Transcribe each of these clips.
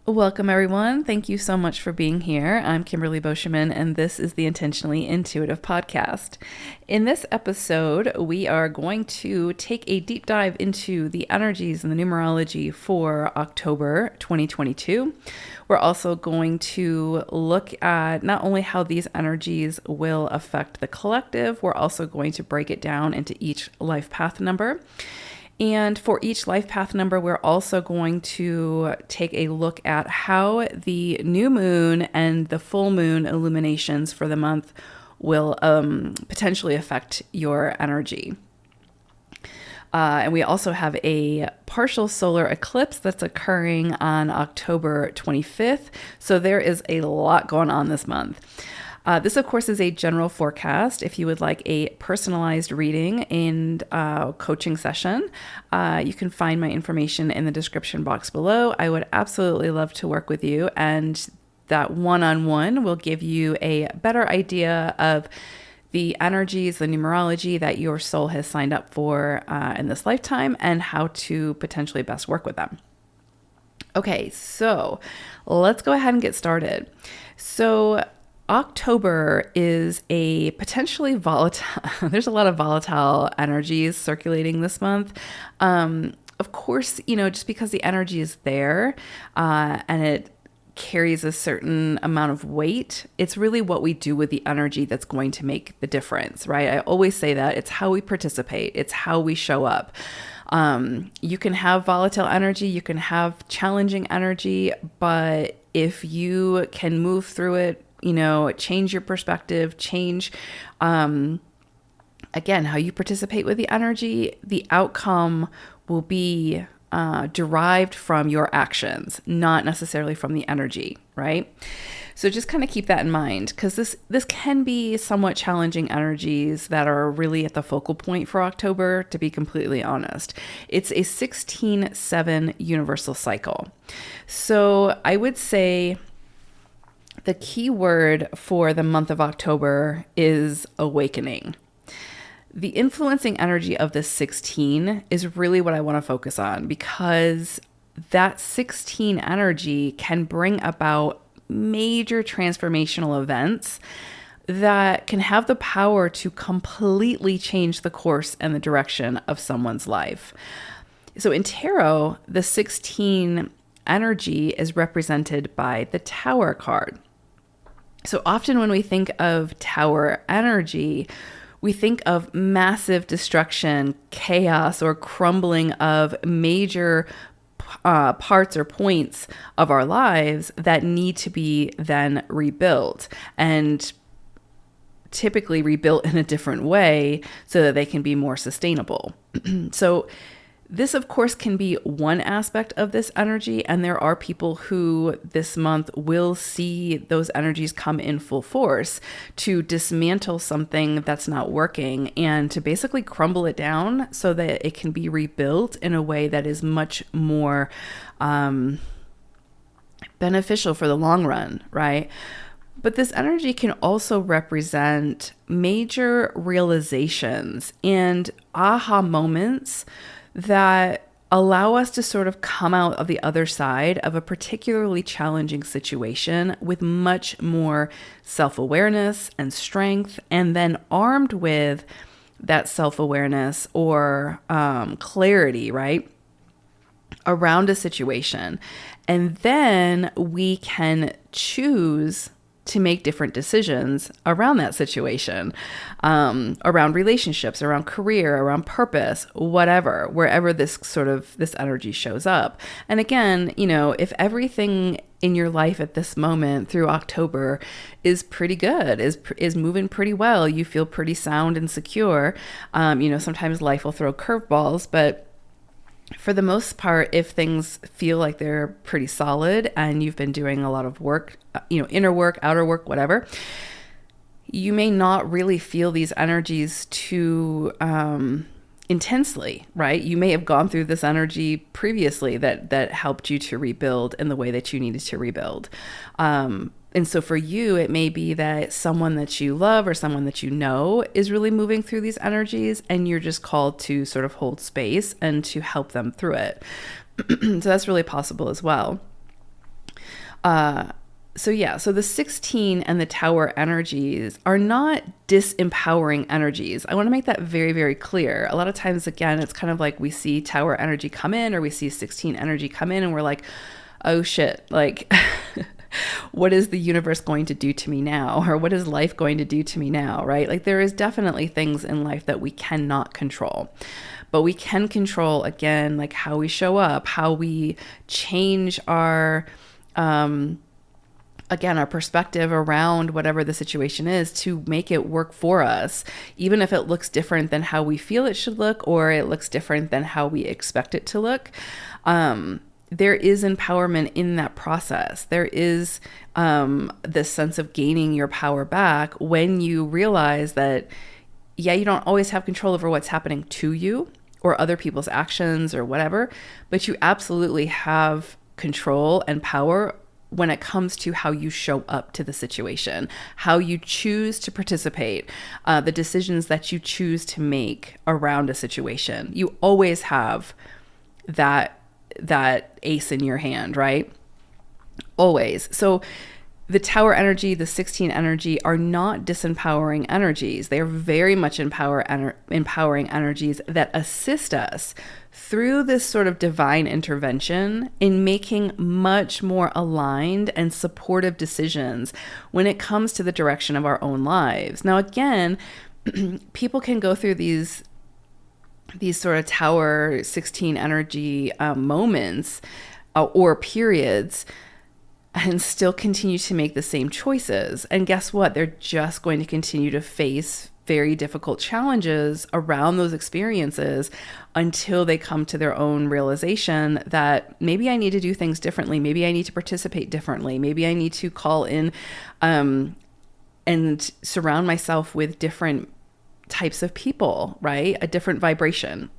Welcome, everyone. Thank you so much for being here. I'm Kimberly Boscheman, and this is the Intentionally Intuitive podcast. In this episode, we are going to take a deep dive into the energies and the numerology for October 2022. We're also going to look at not only how these energies will affect the collective, we're also going to break it down into each life path number. And for each life path number, we're also going to take a look at how the new moon and the full moon illuminations for the month will potentially affect your energy. And we also have a partial solar eclipse that's occurring on October 25th. So there is a lot going on this month. This, of course, is a general forecast. If you would like a personalized reading and coaching session, you can find my information in the description box below. I would absolutely love to work with you, and that one-on-one will give you a better idea of the energies, the numerology that your soul has signed up for in this lifetime, and how to potentially best work with them. Okay, so let's go ahead and get started. So October is a potentially volatile, there's a lot of volatile energies circulating this month. Of course, just because the energy is there and it carries a certain amount of weight, it's really what we do with the energy that's going to make the difference, right? I always say that it's how we participate, it's how we show up. You can have volatile energy, you can have challenging energy, but if you can move through it, change your perspective, change, again, how you participate with the energy, the outcome will be derived from your actions, not necessarily from the energy, right? So just kind of keep that in mind, because this can be somewhat challenging energies that are really at the focal point for October, to be completely honest. It's a 16/7 universal cycle. So I would say the key word for the month of October is awakening. The influencing energy of this 16 is really what I want to focus on, because that 16 energy can bring about major transformational events that can have the power to completely change the course and the direction of someone's life. So in tarot, the 16 energy is represented by the Tower card. So often when we think of Tower energy, we think of massive destruction, chaos, or crumbling of major parts or points of our lives that need to be then rebuilt, and typically rebuilt in a different way so that they can be more sustainable. So this, of course, can be one aspect of this energy, and there are people who this month will see those energies come in full force to dismantle something that's not working and to basically crumble it down so that it can be rebuilt in a way that is much more beneficial for the long run, right? But this energy can also represent major realizations and aha moments that allow us to sort of come out of the other side of a particularly challenging situation with much more self-awareness and strength, and then armed with that self-awareness or clarity, right, around a situation. And then we can choose to make different decisions around that situation, around relationships, around career, around purpose, whatever, wherever this energy shows up. And again, if everything in your life at this moment through October is pretty good, is moving pretty well, you feel pretty sound and secure, sometimes life will throw curveballs, but for the most part, if things feel like they're pretty solid and you've been doing a lot of work, inner work, outer work, whatever, you may not really feel these energies too intensely, right? You may have gone through this energy previously that helped you to rebuild in the way that you needed to rebuild. And so for you, it may be that someone that you love or someone that you know is really moving through these energies, and you're just called to sort of hold space and to help them through it. So that's really possible as well. So the 16 and the Tower energies are not disempowering energies. I want to make that very, very clear. A lot of times, again, it's kind of like we see Tower energy come in, or we see 16 energy come in, and we're like, oh shit, like, what is the universe going to do to me now? Or what is life going to do to me now, right? Like, there is definitely things in life that we cannot control. But we can control, again, like how we show up, how we change our our perspective around whatever the situation is to make it work for us, even if it looks different than how we feel it should look, or it looks different than how we expect it to look. There is empowerment in that process. There is this sense of gaining your power back when you realize that, yeah, you don't always have control over what's happening to you or other people's actions or whatever, but you absolutely have control and power when it comes to how you show up to the situation, how you choose to participate, the decisions that you choose to make around a situation. You always have that ace in your hand, right? Always. So the Tower energy, the 16 energy are not disempowering energies. They are very much empowering energies that assist us through this sort of divine intervention in making much more aligned and supportive decisions when it comes to the direction of our own lives. Now, again, people can go through these sort of Tower 16 energy moments or periods and still continue to make the same choices. And guess what? They're just going to continue to face very difficult challenges around those experiences until they come to their own realization that maybe I need to do things differently. Maybe I need to participate differently. Maybe I need to call in and surround myself with different types of people, right? A different vibration.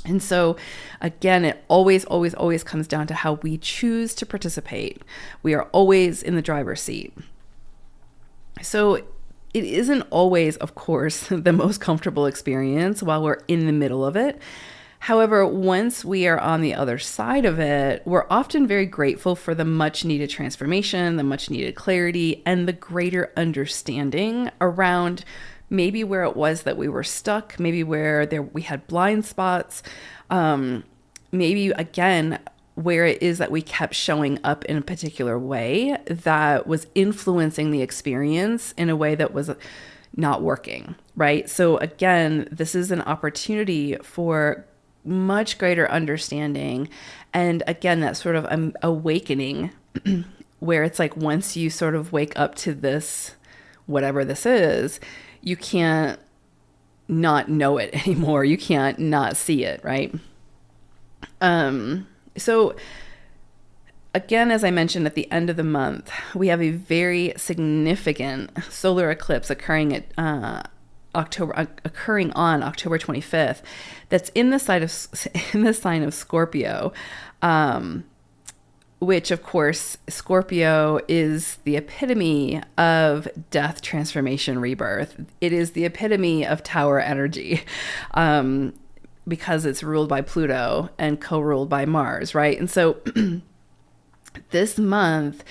And so again, it always comes down to how we choose to participate. We are always in the driver's seat. So it isn't always, of course, the most comfortable experience while we're in the middle of it. However, once we are on the other side of it, we're often very grateful for the much needed transformation, the much needed clarity, and the greater understanding around maybe where it was that we were stuck, maybe where we had blind spots, maybe again, where it is that we kept showing up in a particular way that was influencing the experience in a way that was not working, right? So again, this is an opportunity for much greater understanding. And again, that sort of awakening where it's like, once you sort of wake up to this, whatever this is, you can't not know it anymore. You can't not see it, right? So again, as I mentioned at the end of the month, we have a very significant solar eclipse occurring on October 25th. That's in the sign of Scorpio. Which, of course, Scorpio is the epitome of death, transformation, rebirth. It is the epitome of Tower energy because it's ruled by Pluto and co-ruled by Mars, right? And so this month,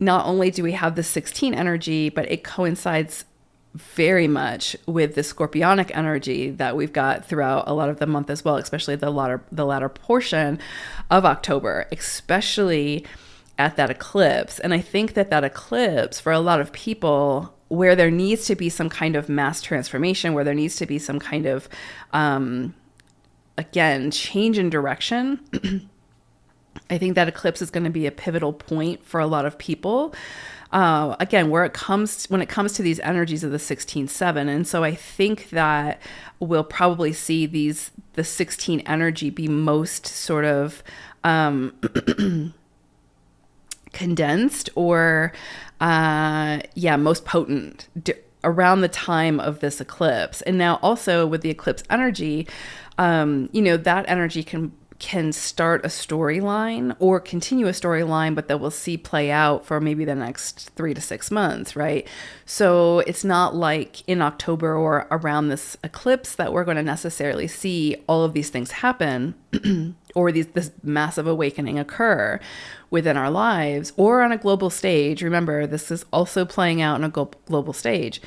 not only do we have the 16 energy, but it coincides very much with the Scorpionic energy that we've got throughout a lot of the month as well, especially the latter portion of October, especially at that eclipse. And I think that eclipse, for a lot of people, where there needs to be some kind of mass transformation, where there needs to be some kind of, again, change in direction, I think that eclipse is going to be a pivotal point for a lot of people. Again, when it comes to these energies of the 16-7. And so I think that we'll probably see the 16 energy be most sort of condensed or, most potent around the time of this eclipse. And now also with the eclipse energy, that energy can can start a storyline or continue a storyline, but that we'll see play out for maybe the next 3 to 6 months, right? So it's not like in October or around this eclipse that we're going to necessarily see all of these things happen or this massive awakening occur within our lives or on a global stage. Remember, this is also playing out on a global stage.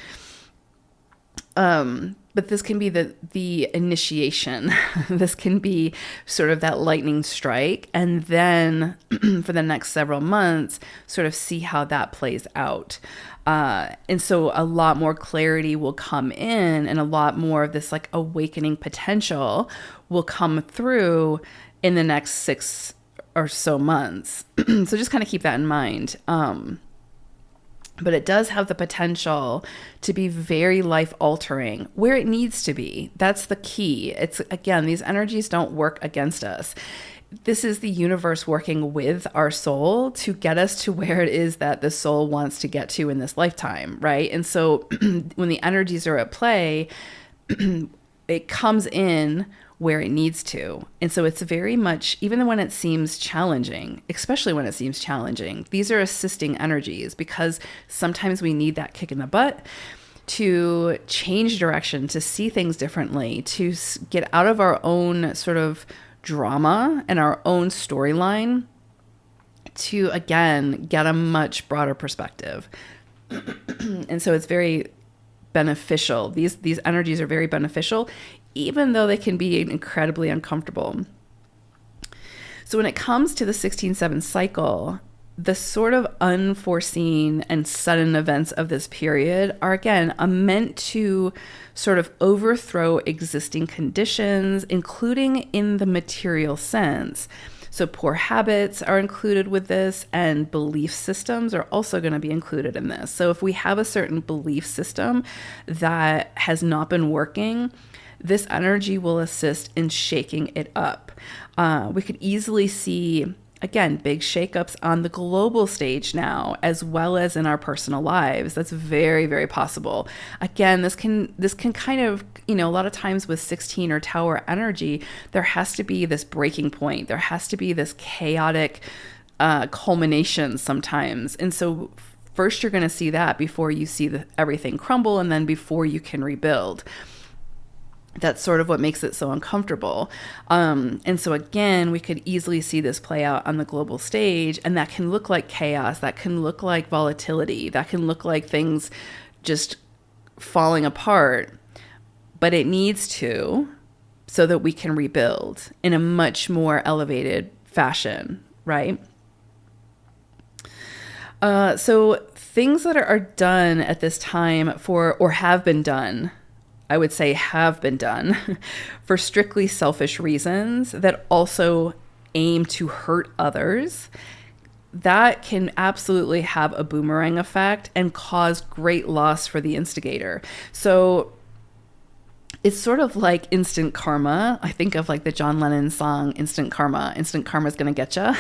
But this can be the initiation. This can be sort of that lightning strike. And then for the next several months, sort of see how that plays out. And so a lot more clarity will come in and a lot more of this like awakening potential will come through in the next 6 or so months. So just kind of keep that in mind. But it does have the potential to be very life altering where it needs to be. That's the key. It's, again, these energies don't work against us. This is the universe working with our soul to get us to where it is that the soul wants to get to in this lifetime, right? And so when the energies are at play, it comes in where it needs to. And so it's very much, even when it seems challenging, especially when it seems challenging, these are assisting energies because sometimes we need that kick in the butt to change direction, to see things differently, to get out of our own sort of drama and our own storyline to, again, get a much broader perspective. And so it's very beneficial. These energies are very beneficial, even though they can be incredibly uncomfortable. So when it comes to the 16/7 cycle, the sort of unforeseen and sudden events of this period are, again, meant to sort of overthrow existing conditions, including in the material sense. So poor habits are included with this, and belief systems are also going to be included in this. So if we have a certain belief system that has not been working, this energy will assist in shaking it up. We could easily see, again, big shakeups on the global stage now, as well as in our personal lives. That's very, very possible. Again, this can kind of, a lot of times with 16 or Tower energy, there has to be this breaking point. There has to be this chaotic culmination sometimes. And so first you're going to see that before you see everything crumble, and then before you can rebuild. That's sort of what makes it so uncomfortable. And so again, we could easily see this play out on the global stage, and that can look like chaos. That can look like volatility. That can look like things just falling apart. But it needs to, so that we can rebuild in a much more elevated fashion, right? So things that are done at this time or have been done, I would say have been done for strictly selfish reasons that also aim to hurt others, that can absolutely have a boomerang effect and cause great loss for the instigator. So it's sort of like instant karma. I think of like the John Lennon song, Instant Karma. Instant karma's gonna get ya.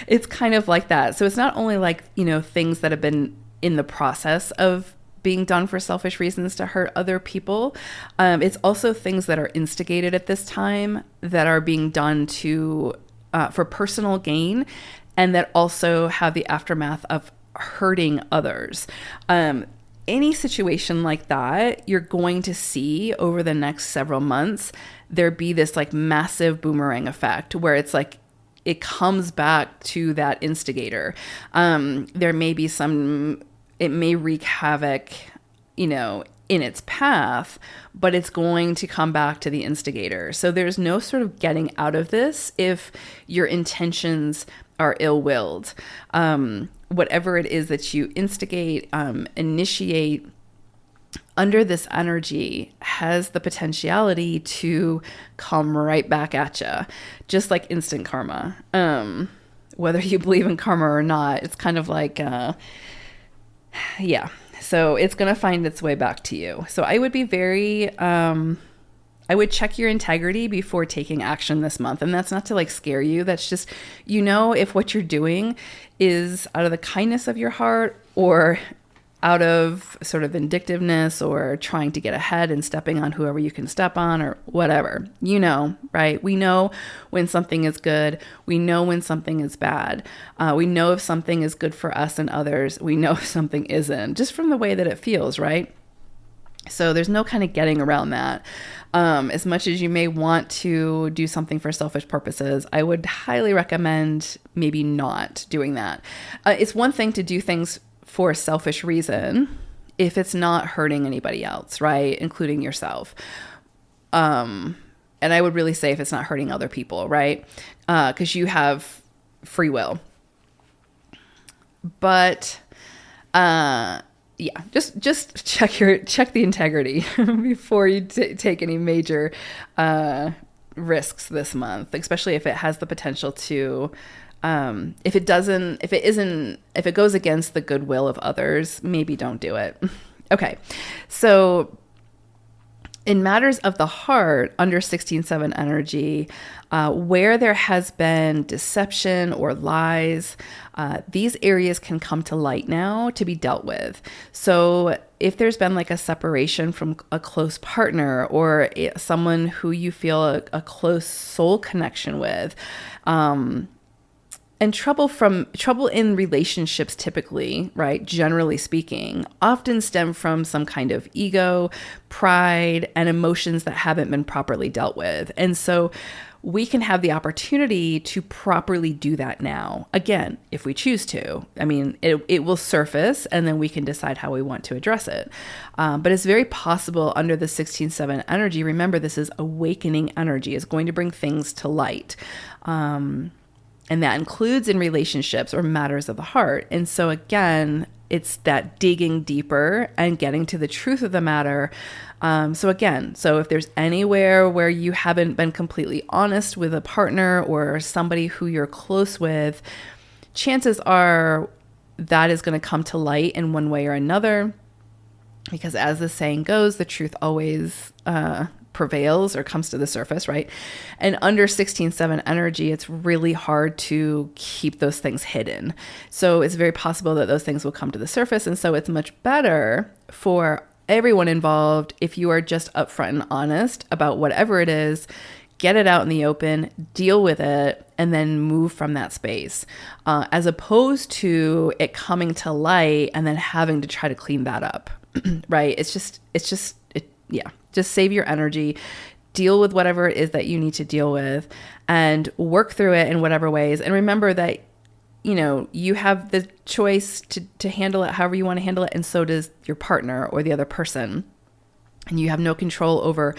It's kind of like that. So it's not only like, things that have been in the process of being done for selfish reasons to hurt other people. It's also things that are instigated at this time that are being done for personal gain, and that also have the aftermath of hurting others. Any situation like that, you're going to see over the next several months, there be this like massive boomerang effect where it's like, it comes back to that instigator. There may be it may wreak havoc, in its path, but it's going to come back to the instigator. So there's no sort of getting out of this if your intentions are ill-willed. Whatever it is that you instigate, initiate under this energy has the potentiality to come right back at you, just like instant karma. Whether you believe in karma or not, it's kind of like, so it's going to find its way back to you. So I would be I would check your integrity before taking action this month. And that's not to like scare you. That's just, if what you're doing is out of the kindness of your heart or out of sort of vindictiveness or trying to get ahead and stepping on whoever you can step on or whatever, right? We know when something is good. We know when something is bad. We know if something is good for us and others. We know if something isn't, just from the way that it feels, right? So there's no kind of getting around that. As much as you may want to do something for selfish purposes, I would highly recommend maybe not doing that. It's one thing to do things for a selfish reason if it's not hurting anybody else, right? Including yourself. And I would really say if it's not hurting other people, right? Because you have free will. But just check the integrity before you take any major risks this month, especially if it has the potential to. If it goes against the goodwill of others, maybe don't do it. Okay. So in matters of the heart, under 16-7 energy, where there has been deception or lies, these areas can come to light now to be dealt with. So if there's been like a separation from a close partner or someone who you feel a close soul connection with, and trouble in relationships typically, right, generally speaking, often stem from some kind of ego, pride, and emotions that haven't been properly dealt with. And so we can have the opportunity to properly do that now. Again, if we choose to. I mean, it will surface and then we can decide how we want to address it. But it's very possible under the 16-7 energy. Remember, this is awakening energy. It's going to bring things to light. And that includes in relationships or matters of the heart. And so again, it's that digging deeper and getting to the truth of the matter. So if there's anywhere where you haven't been completely honest with a partner or somebody who you're close with, chances are that is going to come to light in one way or another. Because as the saying goes, the truth always prevails or comes to the surface, right? And under 16-7 energy, it's really hard to keep those things hidden. So it's very possible that those things will come to the surface. And so it's much better for everyone involved if you are just upfront and honest about whatever it is, get it out in the open, deal with it, and then move from that space, as opposed to it coming to light and then having to try to clean that up, right? Just save your energy, deal with whatever it is that you need to deal with, and work through it in whatever ways. And remember that, you have the choice to handle it however you want to handle it, and so does your partner or the other person. And you have no control over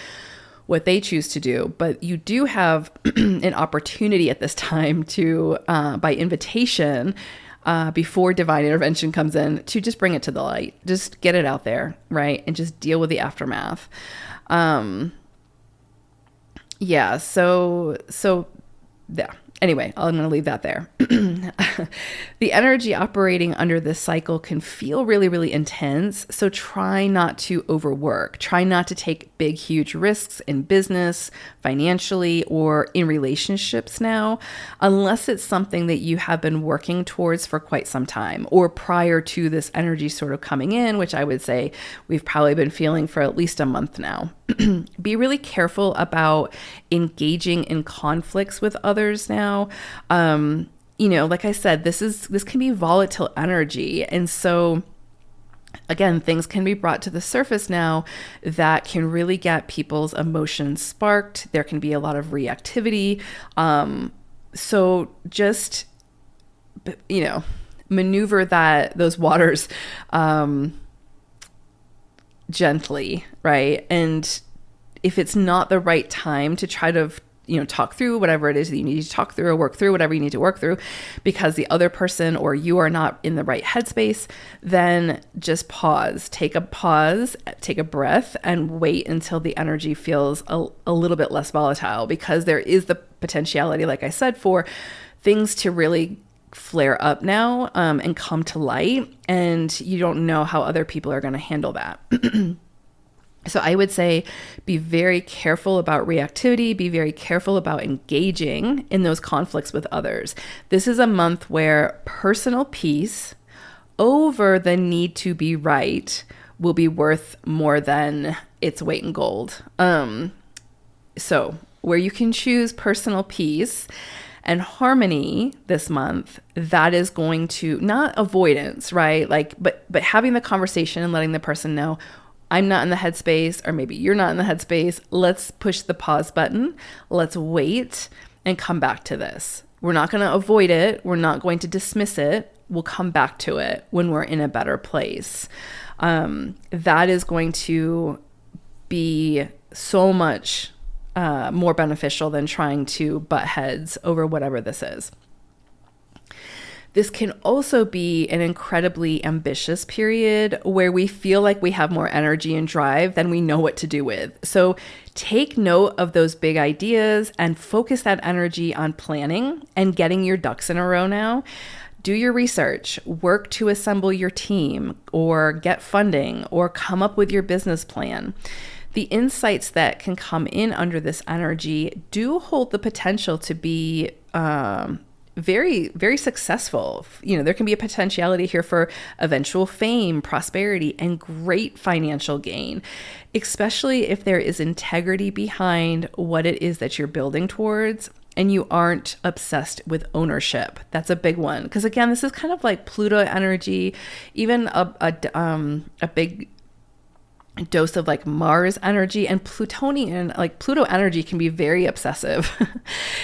what they choose to do, but you do have an opportunity at this time to, by invitation, before divine intervention comes in, to just bring it to the light, just get it out there, right? And just deal with the aftermath. Anyway, I'm going to leave that there. The energy operating under this cycle can feel really, really intense. So try not to overwork. Try not to take big, huge risks in business, financially, or in relationships now, unless it's something that you have been working towards for quite some time or prior to this energy sort of coming in, which I would say we've probably been feeling for at least a month now. Be really careful about engaging in conflicts with others now. Like I said, this can be volatile energy. And so again, things can be brought to the surface now that can really get people's emotions sparked. There can be a lot of reactivity. So just, maneuver those waters, gently, right? And if it's not the right time to try to, talk through whatever it is that you need to talk through or work through, whatever you need to work through, because the other person or you are not in the right headspace, then just pause, take a breath, and wait until the energy feels a little bit less volatile, because there is the potentiality, like I said, for things to really flare up now and come to light, and you don't know how other people are going to handle that. So I would say be very careful about reactivity, be very careful about engaging in those conflicts with others. This is a month where personal peace over the need to be right will be worth more than its weight in gold. So where you can choose personal peace and harmony this month, that is going to, not avoidance, right? Like, but having the conversation and letting the person know, I'm not in the headspace, or maybe you're not in the headspace. Let's push the pause button. Let's wait and come back to this. We're not going to avoid it. We're not going to dismiss it. We'll come back to it when we're in a better place. That is going to be so much more beneficial than trying to butt heads over whatever this is. This can also be an incredibly ambitious period where we feel like we have more energy and drive than we know what to do with. So take note of those big ideas and focus that energy on planning and getting your ducks in a row now. Do your research, work to assemble your team, or get funding, or come up with your business plan. The insights that can come in under this energy do hold the potential to be very, very successful. You know, there can be a potentiality here for eventual fame, prosperity, and great financial gain, especially if there is integrity behind what it is that you're building towards and you aren't obsessed with ownership. That's a big one. Because again, this is kind of like Pluto energy, even a big dose of like Mars energy, and Plutonian, like Pluto energy can be very obsessive.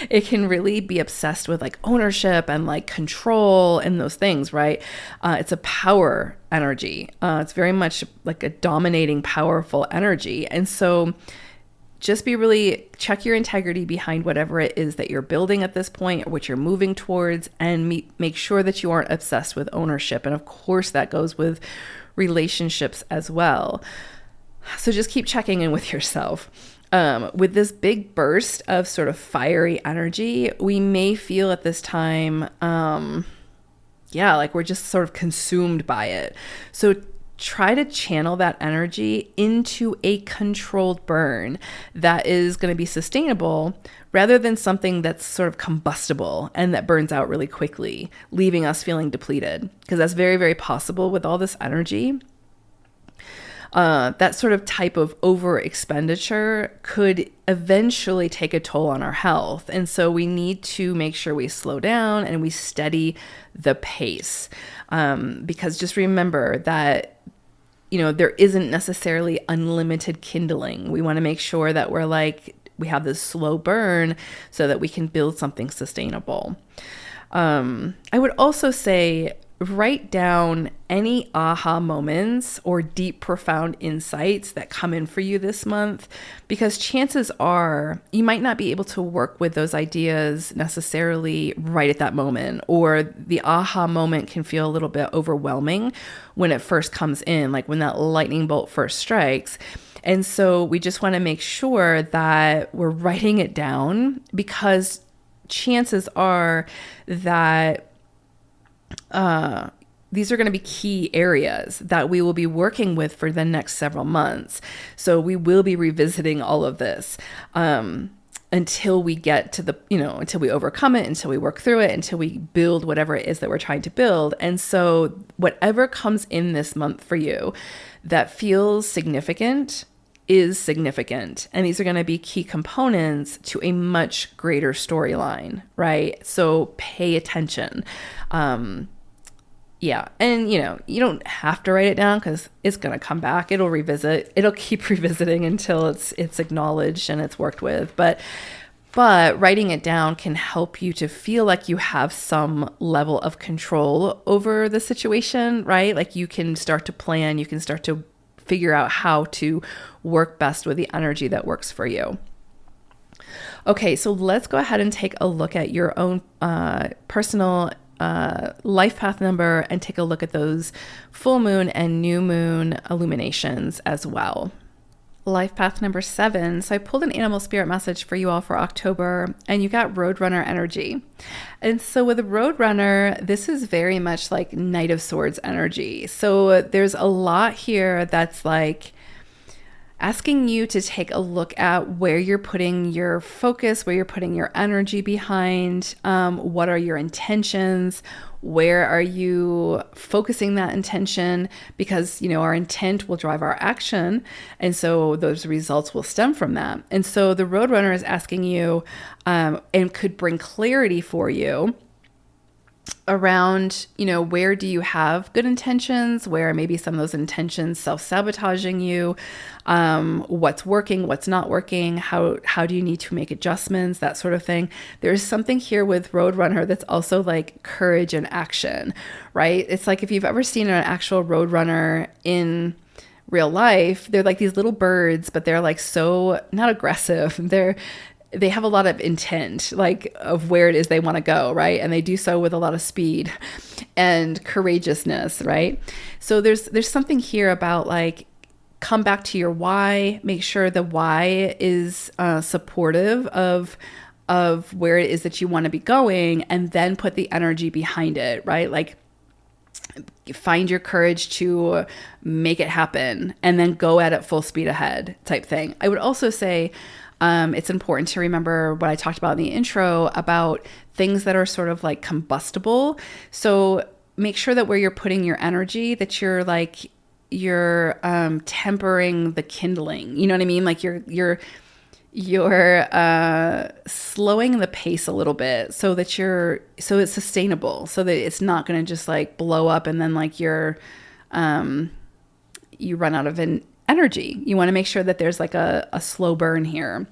It can really be obsessed with like ownership and like control and those things, right? It's a power energy. It's very much like a dominating, powerful energy. And so just check your integrity behind whatever it is that you're building at this point or what you're moving towards, and make sure that you aren't obsessed with ownership. And of course that goes with relationships as well. So just keep checking in with yourself. With this big burst of sort of fiery energy, we may feel at this time, like we're just sort of consumed by it. So try to channel that energy into a controlled burn that is going to be sustainable rather than something that's sort of combustible and that burns out really quickly, leaving us feeling depleted. Because that's very, very possible with all this energy. That sort of type of over expenditure could eventually take a toll on our health. And so we need to make sure we slow down and we steady the pace. Because just remember that, there isn't necessarily unlimited kindling. We want to make sure that we have this slow burn so that we can build something sustainable. I would also say, write down any aha moments or deep, profound insights that come in for you this month, because chances are you might not be able to work with those ideas necessarily right at that moment, or the aha moment can feel a little bit overwhelming when it first comes in, like when that lightning bolt first strikes. And so we just want to make sure that we're writing it down, because chances are that these are going to be key areas that we will be working with for the next several months. So we will be revisiting all of this until we get to until we overcome it, until we work through it, until we build whatever it is that we're trying to build. And so whatever comes in this month for you that feels significant is significant. And these are going to be key components to a much greater storyline, right? So pay attention. And you don't have to write it down because it's going to come back. It'll keep revisiting until it's acknowledged and it's worked with. But writing it down can help you to feel like you have some level of control over the situation, right? Like you can start to plan, you can start to figure out how to work best with the energy that works for you. Okay, so let's go ahead and take a look at your own personal life path number and take a look at those full moon and new moon illuminations as well. Life path number 7. So I pulled an animal spirit message for you all for October, and you got Roadrunner energy. And so with Roadrunner, this is very much like Knight of Swords energy. So there's a lot here that's like asking you to take a look at where you're putting your focus, where you're putting your energy behind, what are your intentions, where are you focusing that intention, because, our intent will drive our action. And so those results will stem from that. And so the Roadrunner is asking you, and could bring clarity for you around, where do you have good intentions, where maybe some of those intentions self-sabotaging you, what's working, what's not working, how do you need to make adjustments, that sort of thing. There's something here with Roadrunner that's also like courage and action, right? It's like if you've ever seen an actual Roadrunner in real life, they're like these little birds, but they're like so not aggressive. They have a lot of intent, like of where it is they want to go, right? And they do so with a lot of speed and courageousness, right? So there's something here about like, come back to your why, make sure the why is supportive of where it is that you want to be going, and then put the energy behind it, right? Like, find your courage to make it happen and then go at it full speed ahead type thing. I would also say, it's important to remember what I talked about in the intro about things that are sort of like combustible. So make sure that where you're putting your energy, that you're tempering the kindling. You know what I mean? Like you're slowing the pace a little bit so it's sustainable, so that it's not going to just like blow up and then like you run out of energy. You want to make sure that there's like a slow burn here,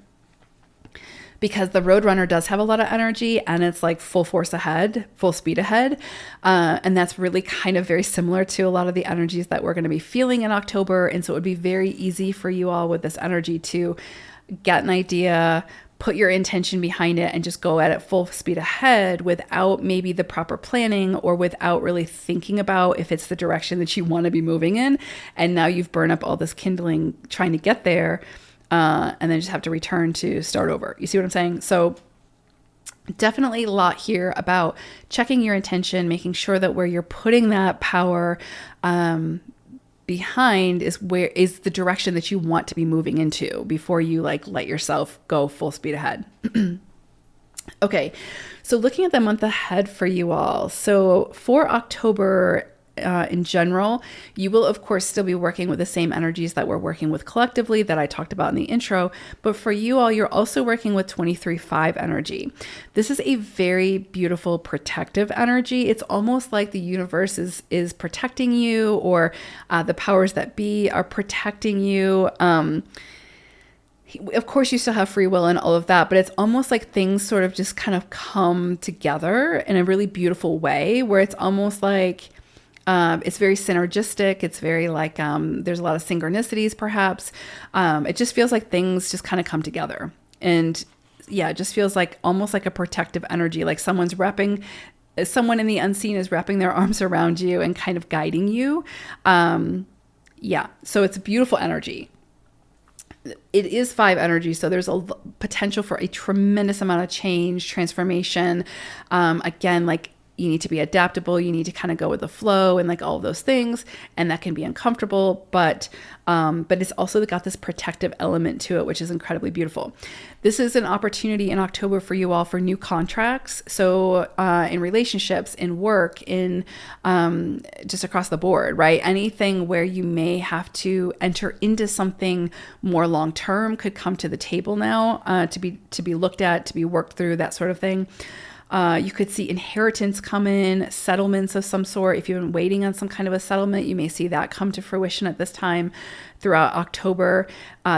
because the Roadrunner does have a lot of energy and it's like full force ahead, full speed ahead. And that's really kind of very similar to a lot of the energies that we're going to be feeling in October. And so it would be very easy for you all with this energy to get an idea, put your intention behind it, and just go at it full speed ahead without maybe the proper planning, or without really thinking about if it's the direction that you want to be moving in. And now you've burned up all this kindling trying to get there, and then just have to return to start over. You see what I'm saying? So definitely a lot here about checking your intention, making sure that where you're putting that power behind is the direction that you want to be moving into before you like let yourself go full speed ahead. Okay, so looking at the month ahead for you all. So for October, in general, you will of course still be working with the same energies that we're working with collectively that I talked about in the intro. But for you all, you're also working with 23/5 energy. This is a very beautiful protective energy. It's almost like the universe is protecting you, or the powers that be are protecting you. Of course, you still have free will and all of that, but it's almost like things sort of just kind of come together in a really beautiful way, where it's almost like it's very synergistic. It's very like there's a lot of synchronicities, perhaps. It just feels like things just kind of come together. And yeah, it just feels like almost like a protective energy, like someone in the unseen is wrapping their arms around you and kind of guiding you. Yeah, so it's a beautiful energy. It is 5 energy, so there's a potential for a tremendous amount of change, transformation. Again, like, you need to be adaptable. You need to kind of go with the flow and like all of those things. And that can be uncomfortable, but it's also got this protective element to it, which is incredibly beautiful. This is an opportunity in October for you all for new contracts. So in relationships, in work, in just across the board, right? Anything where you may have to enter into something more long-term could come to the table now, to be looked at, to be worked through, that sort of thing. You could see inheritance come in, settlements of some sort. If you've been waiting on some kind of a settlement, you may see that come to fruition at this time throughout October.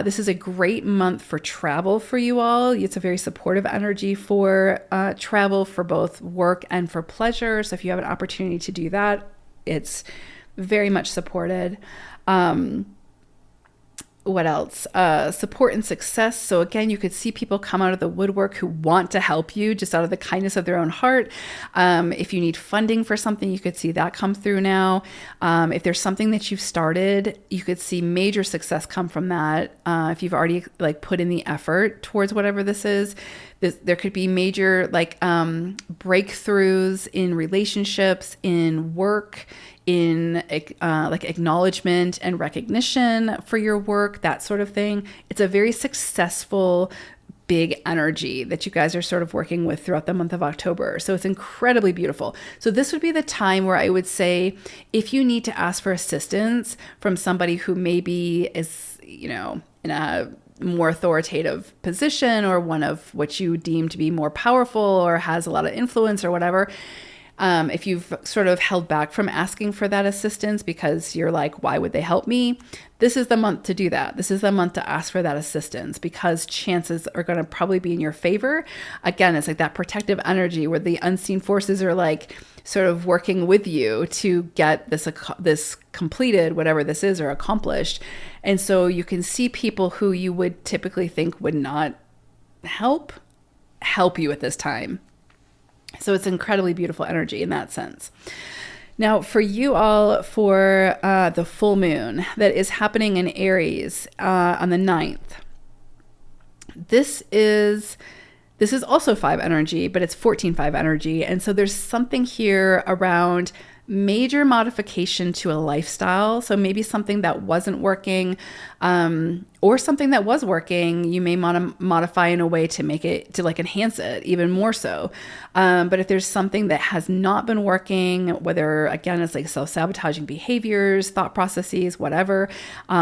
This is a great month for travel for you all. It's a very supportive energy for travel, for both work and for pleasure. So if you have an opportunity to do that, it's very much supported. What else? Support and success. So again, you could see people come out of the woodwork who want to help you just out of the kindness of their own heart. If you need funding for something, you could see that come through now. If there's something that you've started, you could see major success come from that. If you've already like put in the effort towards whatever this is, There could be major like breakthroughs in relationships, in work, in like acknowledgement and recognition for your work, that sort of thing. It's a very successful, big energy that you guys are sort of working with throughout the month of October. So it's incredibly beautiful. So this would be the time where I would say, if you need to ask for assistance from somebody who maybe is, you know, in a more authoritative position, or one of what you deem to be more powerful or has a lot of influence or whatever, if you've sort of held back from asking for that assistance because you're like, why would they help me? This is the month to do that. This is the month to ask for that assistance, because chances are going to probably be in your favor. Again, it's like that protective energy where the unseen forces are like sort of working with you to get this completed, whatever this is, or accomplished. And so you can see people who you would typically think would not help you at this time. So it's incredibly beautiful energy in that sense. Now, for you all, for the full moon that is happening in Aries on the 9th, this is also 5 energy, but it's 14-5 energy. And so there's something here around major modification to a lifestyle. So maybe something that wasn't working, or something that was working, you may want to modify in a way to make it, to like enhance it even more so. But if there's something that has not been working, whether again, it's like self-sabotaging behaviors, thought processes, whatever,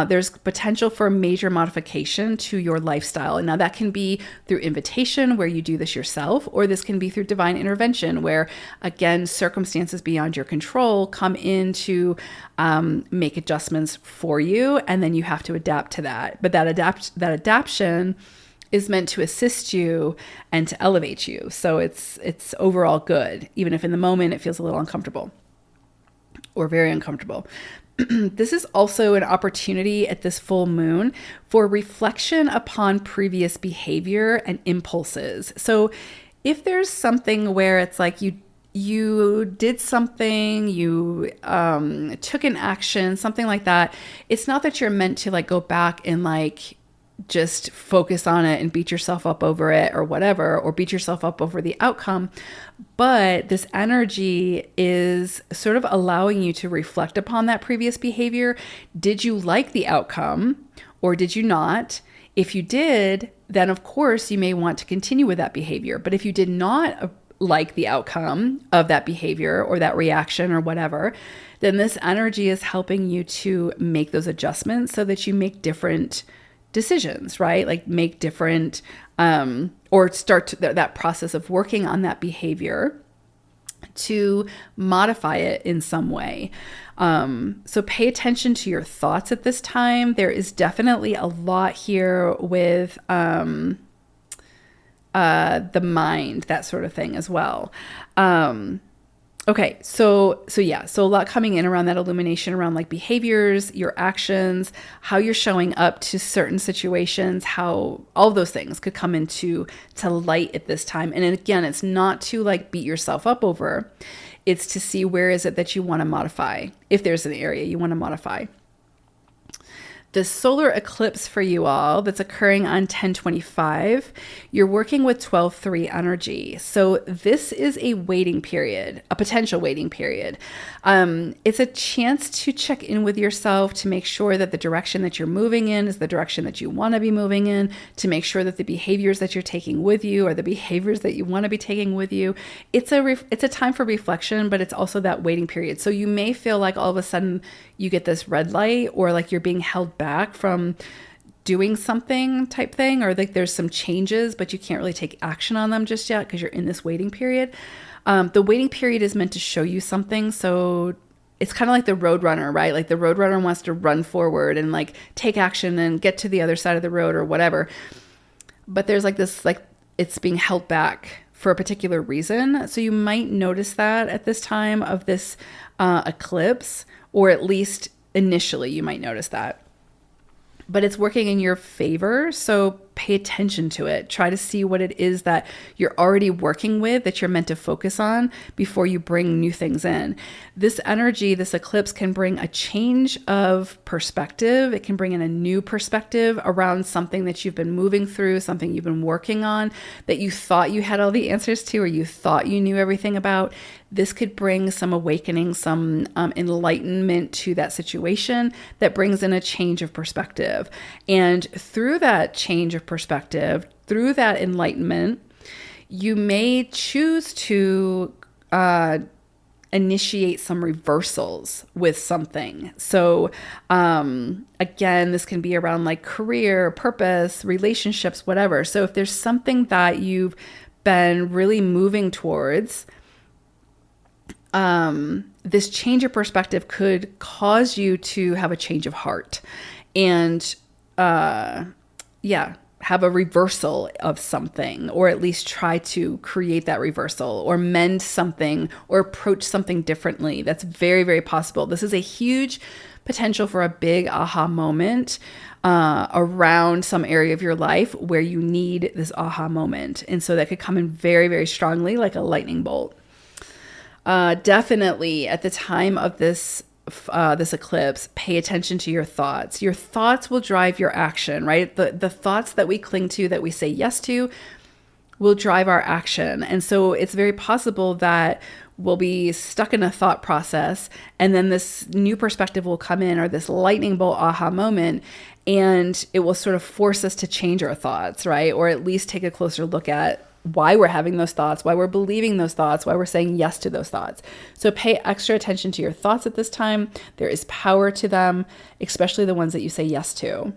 there's potential for major modification to your lifestyle. And now that can be through invitation, where you do this yourself, or this can be through divine intervention, where again, circumstances beyond your control come in to make adjustments for you, and then you have to adapt to that. But that adaptation is meant to assist you and to elevate you. So it's overall good, even if in the moment it feels a little uncomfortable or very uncomfortable. This is also an opportunity at this full moon for reflection upon previous behavior and impulses. So if there's something where it's like you did something, you took an action, something like that, it's not that you're meant to like go back and like just focus on it and beat yourself up over it or whatever, or beat yourself up over the outcome. But this energy is sort of allowing you to reflect upon that previous behavior. Did you like the outcome or did you not? If you did, then of course you may want to continue with that behavior. But if you did not like the outcome of that behavior or that reaction or whatever, then this energy is helping you to make those adjustments so that you make different decisions, right? Like make different, or start that process of working on that behavior to modify it in some way. So pay attention to your thoughts at this time. There is definitely a lot here with, the mind, that sort of thing as well. Okay. So yeah, so a lot coming in around that illumination around like behaviors, your actions, how you're showing up to certain situations, how all those things could come into light at this time. And again, it's not to like beat yourself up over, it's to see where is it that you want to modify. If there's an area you want to modify. The solar eclipse for you all that's occurring on 10/25, you're working with 12/3 energy. So this is a waiting period, a potential waiting period. It's a chance to check in with yourself to make sure that the direction that you're moving in is the direction that you want to be moving in, to make sure that the behaviors that you're taking with you are the behaviors that you want to be taking with you. It's a time for reflection, but it's also that waiting period. So you may feel like all of a sudden you get this red light, or like you're being held back from doing something type thing, or like there's some changes, but you can't really take action on them just yet because you're in this waiting period. The waiting period is meant to show you something. So it's kind of like the roadrunner, right? Like the roadrunner wants to run forward and like take action and get to the other side of the road or whatever. But there's like this, like it's being held back for a particular reason. So you might notice that at this time of this eclipse, or at least initially you might notice that. But it's working in your favor. So pay attention to it. Try to see what it is that you're already working with that you're meant to focus on before you bring new things in. This energy, this eclipse can bring a change of perspective. It can bring in a new perspective around something that you've been moving through, something you've been working on that you thought you had all the answers to, or you thought you knew everything about. This could bring some awakening, some enlightenment to that situation that brings in a change of perspective. And through that change of perspective, through that enlightenment, you may choose to initiate some reversals with something. So again, this can be around like career, purpose, relationships, whatever. So if there's something that you've been really moving towards, this change of perspective could cause you to have a change of heart and, have a reversal of something, or at least try to create that reversal or mend something or approach something differently. That's very, very possible. This is a huge potential for a big aha moment around some area of your life where you need this aha moment. And so that could come in very, very strongly, like a lightning bolt. Definitely at the time of this eclipse, pay attention to your thoughts. Your thoughts will drive your action, right? The thoughts that we cling to, that we say yes to, will drive our action. And so it's very possible that we'll be stuck in a thought process, and then this new perspective will come in, or this lightning bolt aha moment, and it will sort of force us to change our thoughts, right? Or at least take a closer look at why we're having those thoughts, why we're believing those thoughts, why we're saying yes to those thoughts. So pay extra attention to your thoughts at this time. There is power to them, especially the ones that you say yes to.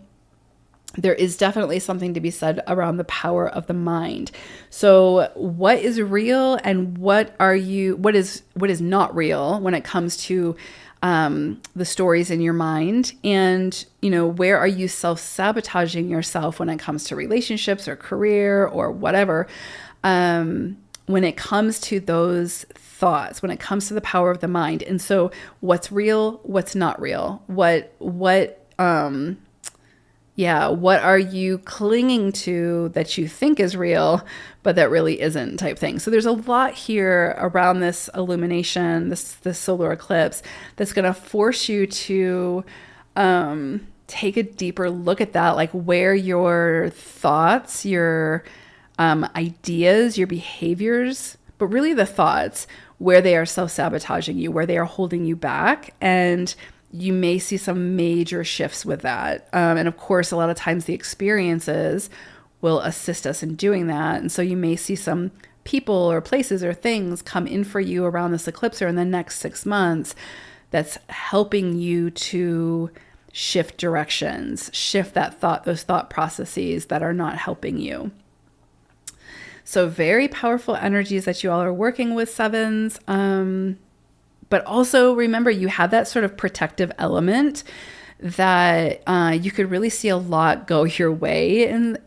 There is definitely something to be said around the power of the mind. So what is real and what is not real when it comes to the stories in your mind, and where are you self-sabotaging yourself when it comes to relationships or career or whatever, when it comes to those thoughts, when it comes to the power of the mind. And so what's real, what's not real, what are you clinging to that you think is real, but that really isn't, type thing. So there's a lot here around this illumination, this solar eclipse, that's going to force you to take a deeper look at that, like where your thoughts, your ideas, your behaviors, but really the thoughts, where they are self-sabotaging you, where they are holding you back. And you may see some major shifts with that. And of course, a lot of times the experiences will assist us in doing that. And so you may see some people or places or things come in for you around this eclipse or in the next 6 months that's helping you to shift directions, shift those thought processes that are not helping you. So very powerful energies that you all are working with, sevens. But also remember, you have that sort of protective element that you could really see a lot go your way in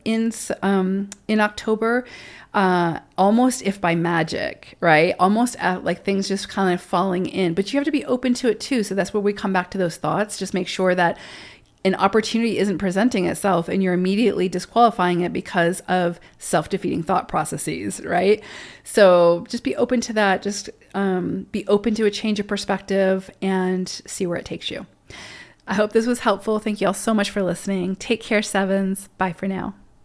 October, almost if by magic, right? Almost like things just kind of falling in. But you have to be open to it too. So that's where we come back to those thoughts. Just make sure that an opportunity isn't presenting itself and you're immediately disqualifying it because of self-defeating thought processes, right? So just be open to that. Just be open to a change of perspective and see where it takes you. I hope this was helpful. Thank you all so much for listening. Take care, sevens. Bye for now.